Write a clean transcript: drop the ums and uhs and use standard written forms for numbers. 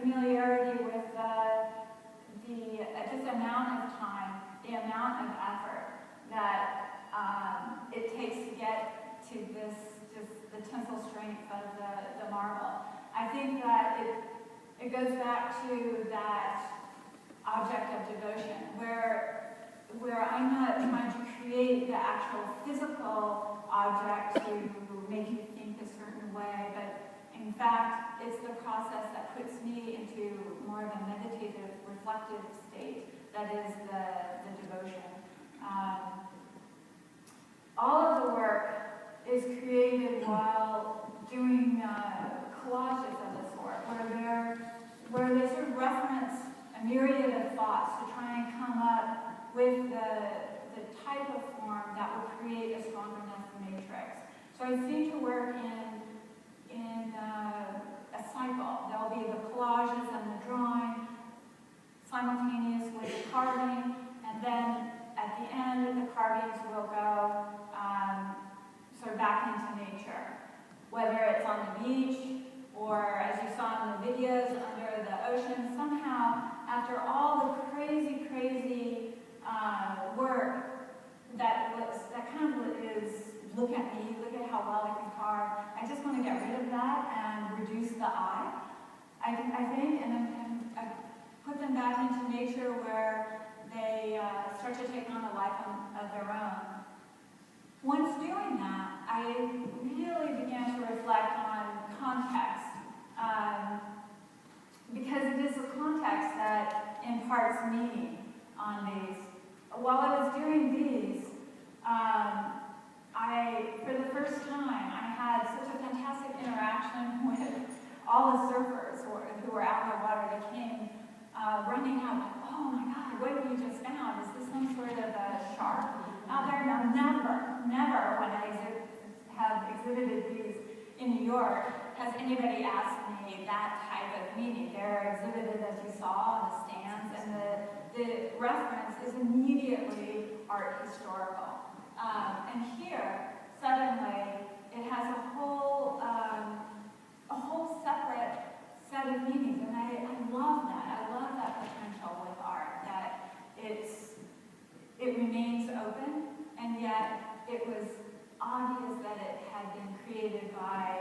familiarity with the just amount of time, the amount of effort that it takes to get to this, just the tensile strength of the marble. I think that it goes back to that object of devotion, where I'm not trying to create the actual physical object to make you think a certain way, but in fact, it's the process that puts me into more of a meditative, reflective state that is the devotion. All of the work is created while doing collages of this work, where they sort of reference a myriad of thoughts to try and come up with the type of form that will create a stronger matrix. So I seem to work in a cycle. There will be the collages and the drawing, simultaneous with the carving, and then at the end, the carvings will go sort of back into nature. Whether it's on the beach, or as you saw in the videos, under the ocean, somehow, after all the crazy, crazy work that kind of is, look at me, look at how well I can carve, I just want to get rid of that and reduce the I think, and I put them back into nature where they start to take on a life of their own. Once doing that, I really began to reflect on context, because it is the context that imparts meaning on these. While I was doing these, for the first time, I had such a fantastic interaction with all the surfers who were out in the water. They came running out, like, oh my God, what have you just found? Is this some sort of a shark out there? No, never when I have exhibited these in New York has anybody asked me that type of meaning. They're exhibited, as you saw, on the stands, and the reference is immediately art historical. And here, suddenly, it has a whole separate set of meanings, and I love that. I love that potential with art, that it remains open, and yet it was obvious that it had been created by